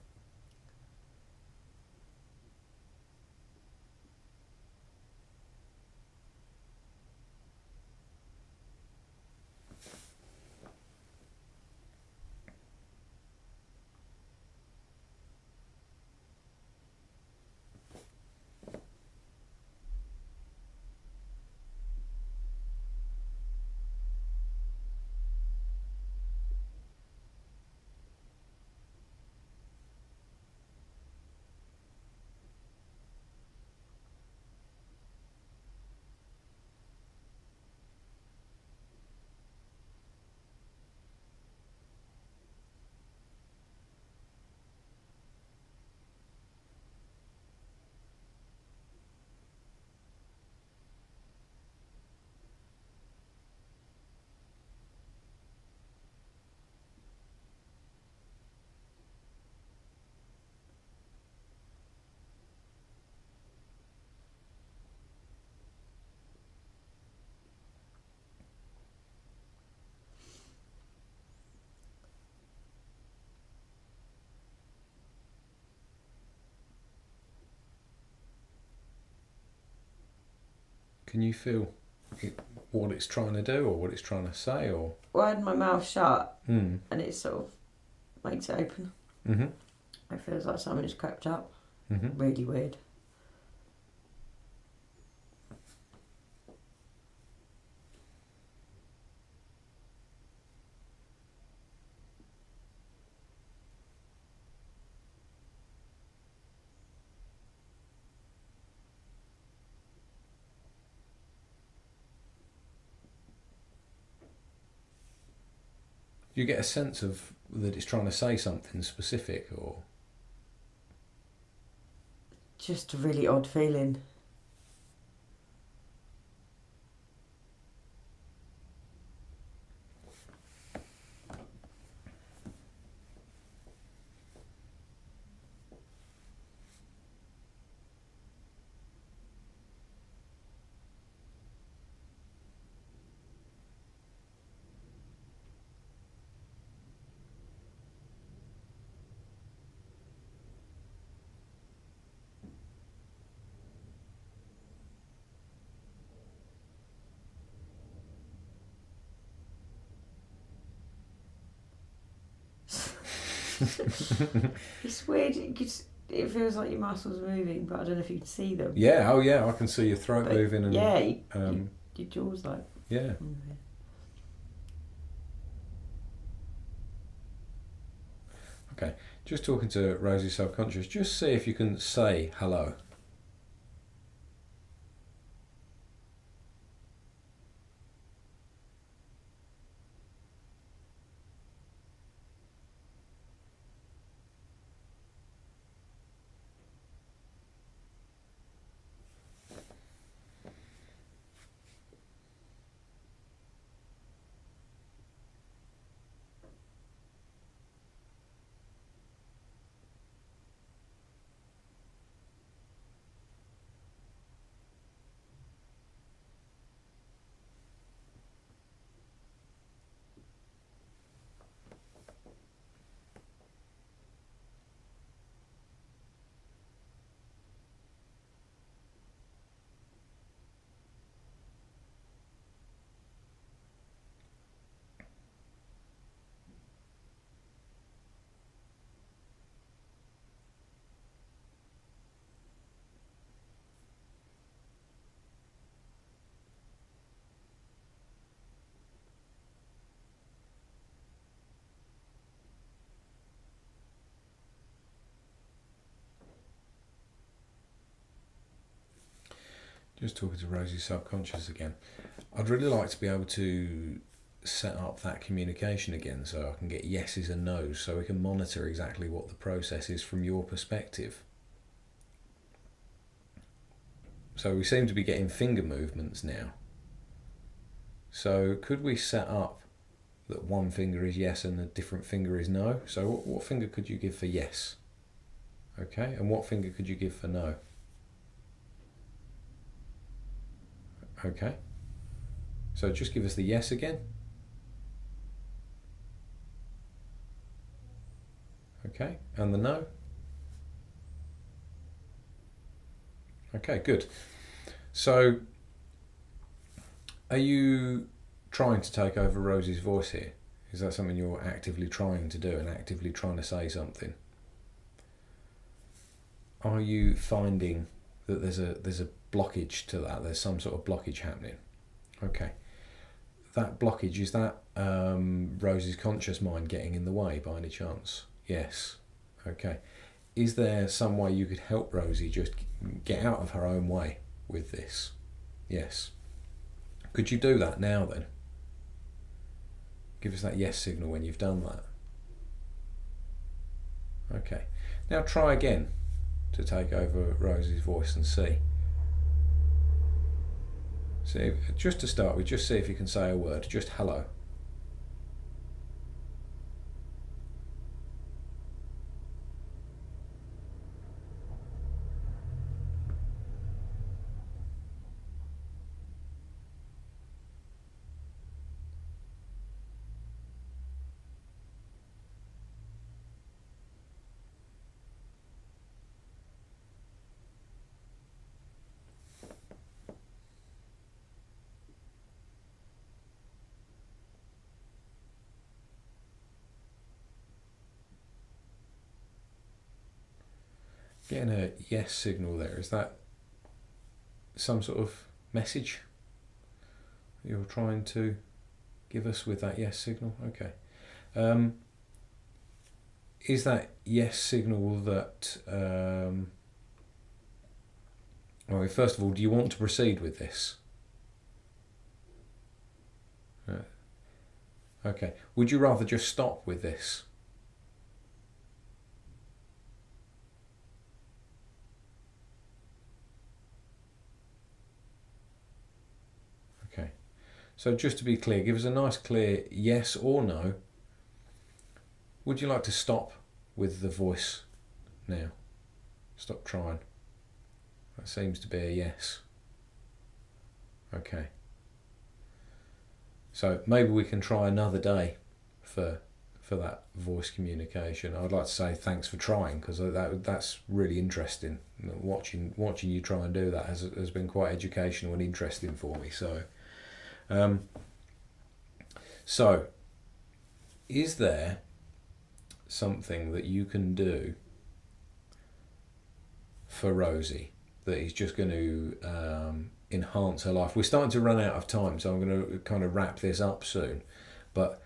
Can you feel what it's trying to do or what it's trying to say? Or Well, I had my mouth shut and it sort of makes it open. It feels like something has crept up. Really weird. Do you get a sense of that it's trying to say something specific, or Just a really odd feeling. It's weird. It feels like your muscles are moving, but I don't know if you can see them. Yeah, oh yeah, I can see your throat moving and yeah, your jaw's like yeah. moving. Okay, just talking to Rosie's subconscious. Just see if you can say hello. Just talking to Rosie's subconscious again. I'd really like to be able to set up that communication again so I can get yeses and nos so we can monitor exactly what the process is from your perspective. So we seem to be getting finger movements now. So could we set up that one finger is yes and a different finger is no? So what finger could you give for yes? Okay, and what finger could you give for no? Okay, so just give us the yes again. Okay, and the no. Okay, good. So are you trying to take over Rosie's voice here? Is that something you're actively trying to do and actively trying to say something? Are you finding that there's a blockage to that? There's some sort of blockage happening. Okay. That blockage, is that Rosie's conscious mind getting in the way by any chance? Yes. Okay. Is there some way you could help Rosie just get out of her own way with this? Yes. Could you do that now then? Give us that yes signal when you've done that. Okay. Now try again to take over Rosie's voice and see. See, just to start with, just see if you can say a word, just hello. Getting a yes signal there. Is that some sort of message you're trying to give us with that yes signal? Okay. Is that yes signal that... well, first of all, do you want to proceed with this? Okay. Would you rather just stop with this? Okay. So just to be clear, give us a nice clear yes or no. Would you like to stop with the voice now? Stop trying. That seems to be a yes. Okay. So maybe we can try another day for that voice communication. I'd like to say thanks for trying, because that's really interesting. Watching you try and do that has been quite educational and interesting for me. So is there something that you can do for Rosie that is just going to enhance her life? We're starting to run out of time, so I'm going to kind of wrap this up soon. But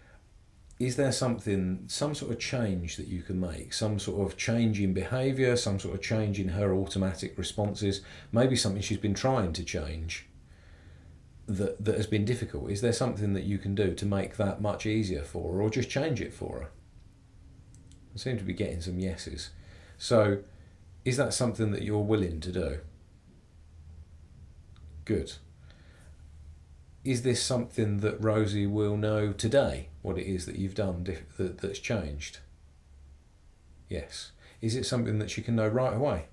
is there some sort of change that you can make? Some sort of change in behaviour, some sort of change in her automatic responses, maybe something she's been trying to change that has been difficult? Is there something that you can do to make that much easier for her, or just change it for her? I seem to be getting some yeses. So is that something that you're willing to do? Good. Is this something that Rosie will know today, what it is that you've done that's changed? Yes. Is it something that she can know right away?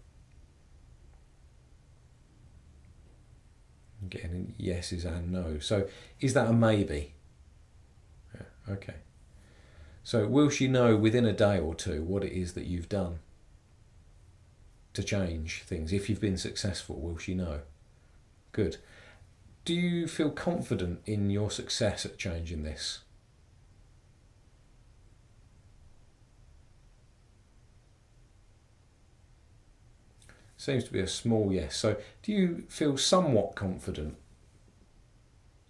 I'm getting yeses and no's. So is that a maybe? Yeah, okay. So will she know within a day or two what it is that you've done to change things? If you've been successful, will she know? Good. Do you feel confident in your success at changing this? Seems to be a small yes. So do you feel somewhat confident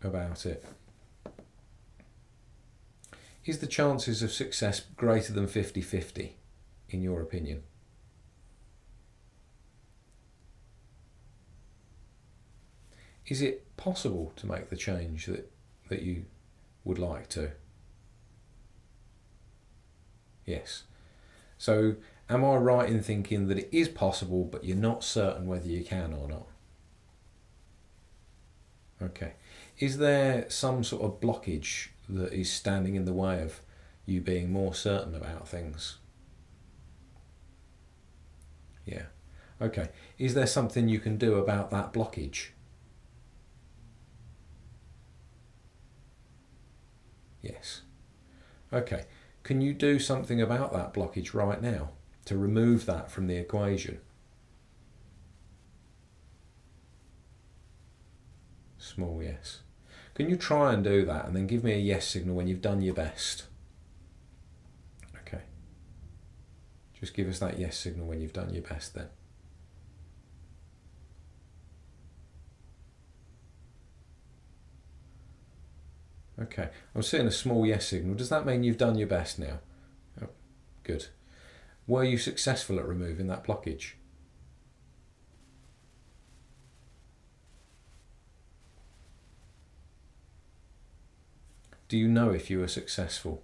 about it? Is the chances of success greater than 50-50 in your opinion? Is it possible to make the change that you would like to? Yes. So am I right in thinking that it is possible, but you're not certain whether you can or not? Okay. Is there some sort of blockage that is standing in the way of you being more certain about things? Yeah. Okay. Is there something you can do about that blockage? Yes. Okay. Can you do something about that blockage right now to remove that from the equation? Small yes. Can you try and do that and then give me a yes signal when you've done your best? Okay. Just give us that yes signal when you've done your best then. Okay, I'm seeing a small yes signal. Does that mean you've done your best now? Oh, good. Were you successful at removing that blockage? Do you know if you were successful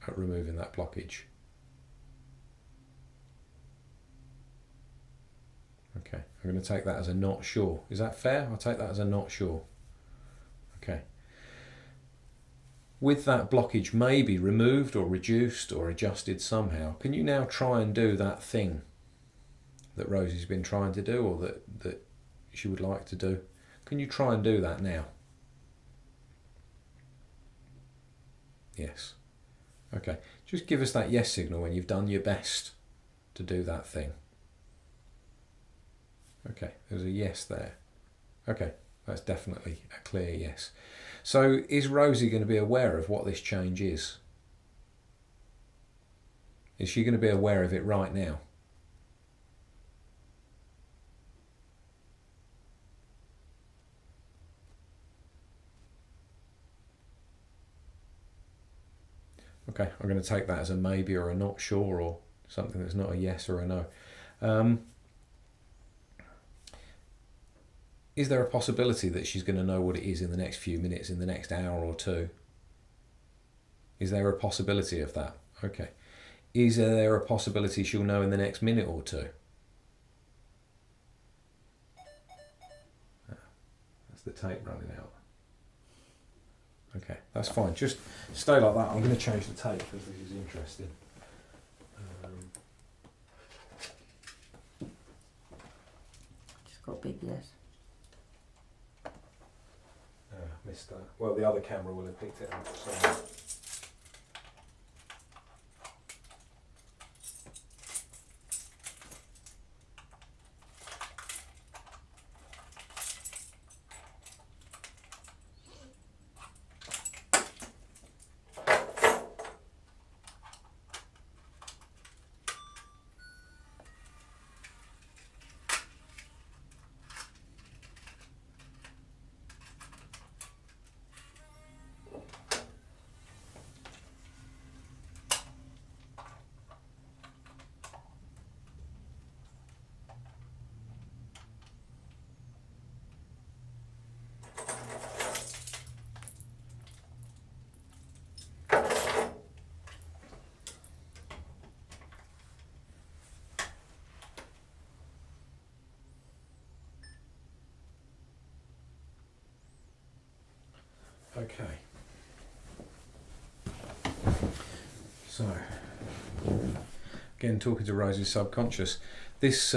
at removing that blockage? Okay, I'm going to take that as a not sure. Is that fair? I'll take that as a not sure. Okay. With that blockage maybe removed or reduced or adjusted somehow, can you now try and do that thing that Rosie's been trying to do, or that she would like to do? Can you try and do that now? Yes. Okay. Just give us that yes signal when you've done your best to do that thing. Okay, there's a yes there. Okay, that's definitely a clear yes. So is Rosie going to be aware of what this change is? Is she going to be aware of it right now? Okay, I'm going to take that as a maybe or a not sure, or something that's not a yes or a no. Is there a possibility that she's going to know what it is in the next few minutes, in the next hour or two? Is there a possibility of that? Okay. Is there a possibility she'll know in the next minute or two? That's the tape running out. Okay, that's fine. Just stay like that. I'm going to change the tape because this is interesting. Just got big yes. Missed that. Well, the other camera will have picked it up. So. Okay. So, again, talking to Rosie's subconscious, this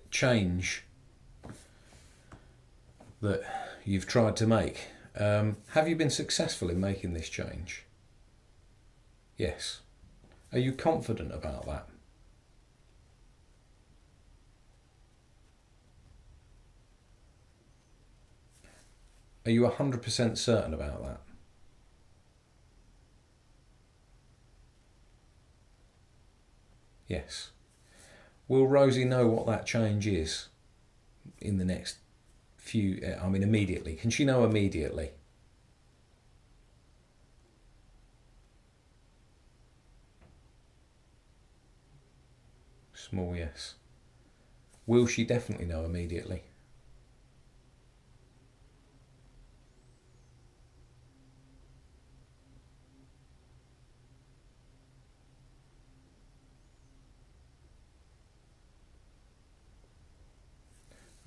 change that you've tried to make, have you been successful in making this change? Yes. Are you confident about that? Are you 100% certain about that? Yes. Will Rosie know what that change is in the next few, immediately? Can she know immediately? Small yes. Will she definitely know immediately?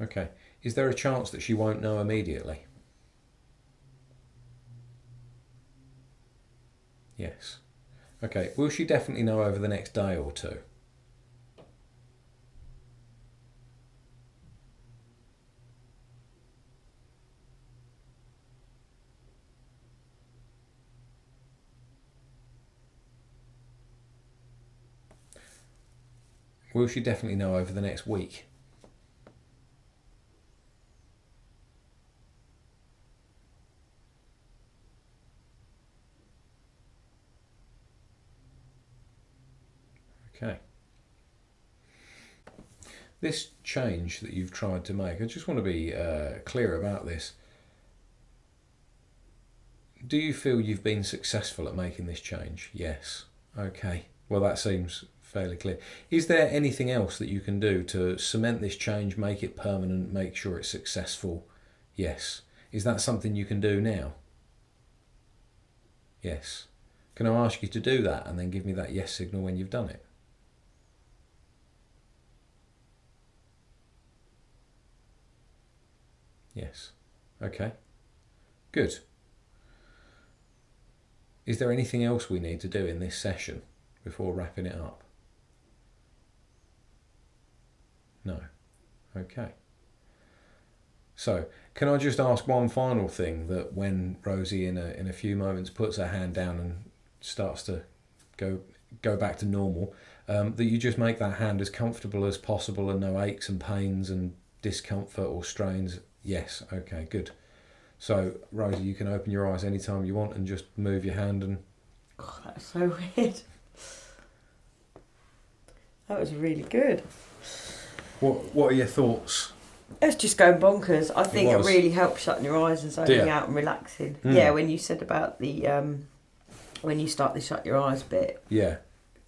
Okay. Is there a chance that she won't know immediately? Yes. Okay. Will she definitely know over the next day or two? Will she definitely know over the next week? Okay. This change that you've tried to make, I just want to be clear about this. Do you feel you've been successful at making this change? Yes. Okay. Well, that seems fairly clear. Is there anything else that you can do to cement this change, make it permanent, make sure it's successful? Yes. Is that something you can do now? Yes. Can I ask you to do that and then give me that yes signal when you've done it? Yes. Okay. Good. Is there anything else we need to do in this session before wrapping it up? No. Okay. So, can I just ask one final thing, that when Rosie in a few moments puts her hand down and starts to go back to normal, that you just make that hand as comfortable as possible and no aches and pains and discomfort or strains? Yes. Okay, good. So, Rosie, you can open your eyes anytime you want and just move your hand and... God, that's so weird. That was really good. What are your thoughts? It's just going bonkers. I think it really helps shutting your eyes and zoning out and relaxing. Yeah, when you said about the when you start to shut your eyes bit. Yeah.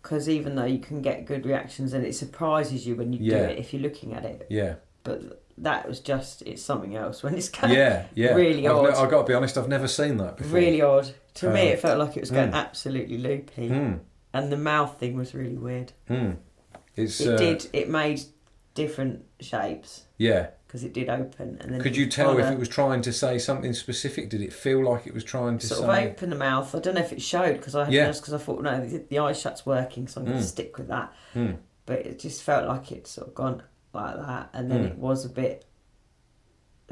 Because even though you can get good reactions, and it surprises you when you do it if you're looking at it. Yeah. But that was just, it's something else when it's kind of really odd. I've got to be honest, I've never seen that before. Really odd. To me, it felt like it was going absolutely loopy. And the mouth thing was really weird. It made different shapes. Yeah. Because it did open. And then could you tell if it was trying to say something specific? Did it feel like it was trying to sort of open the mouth? I don't know if it showed, because I thought, no, the eye shut's working, so I'm going to stick with that. But it just felt like it sort of gone like that, and then it was a bit.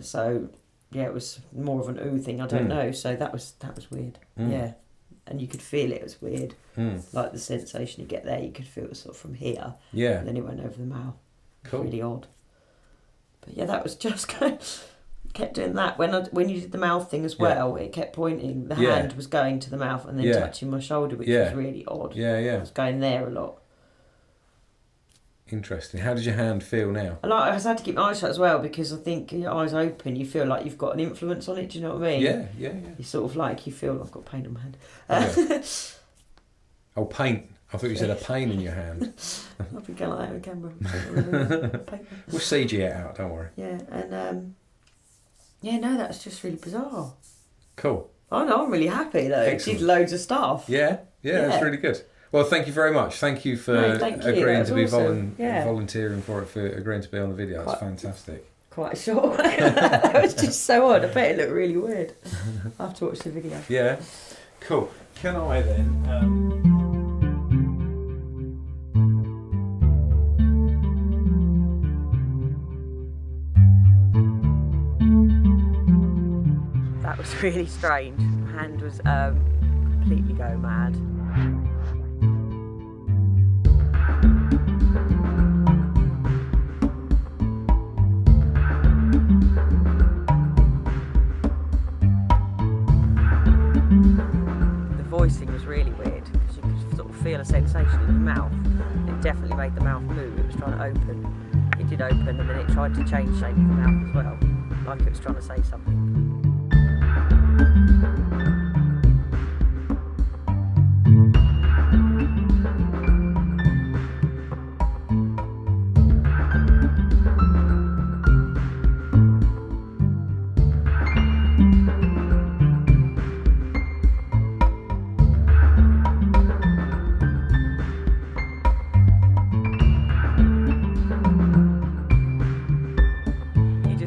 So yeah, it was more of an ooh thing. I don't know. So that was weird. Yeah, and you could feel it was weird. Like the sensation you get there, you could feel it sort of from here. Yeah. And then it went over the mouth. Cool. Really odd. But yeah, that was just kept doing that. When you did the mouth thing as well, it kept pointing. The hand was going to the mouth and then touching my shoulder, which was really odd. Yeah. I was going there a lot. Interesting. How does your hand feel now? I had to keep my eyes shut as well, because I think your eyes open, you feel like you've got an influence on it. Do you know what I mean? Yeah. You sort of like, you feel, I've got pain on my hand. Oh, paint. I thought you said a pain in your hand. I'll be going like that with the camera. We'll CG it out, don't worry. Yeah, and that's just really bizarre. Cool. Oh no, I'm really happy though. Excellent. Did loads of stuff. Yeah, that's really good. Well, thank you very much. Thank you for agreeing to be volunteering for it, for agreeing to be on the video. That's fantastic. Quite short. That was just so odd. I bet it looked really weird. I'll have to watch the video. Yeah, cool. Can I then... That was really strange. My hand was completely going mad. The voicing was really weird, because you could sort of feel a sensation in your mouth. It definitely made the mouth move. It was trying to open. It did open, and then it tried to change shape of the mouth as well, like it was trying to say something.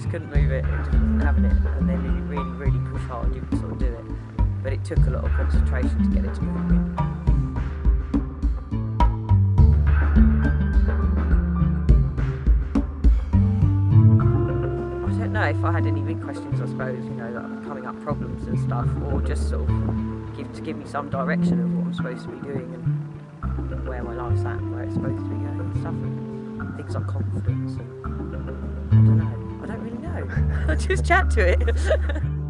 Couldn't move it, it just wasn't having it, and then if you really, really push hard, you can sort of do it, but it took a lot of concentration to get it to move again. I don't know if I had any big questions, I suppose, that are coming up, problems and stuff, or just sort of give me some direction of what I'm supposed to be doing and where my life's at, where it's supposed to be going and stuff, and things like confidence and I don't know. I don't really know. I'll just chat to it.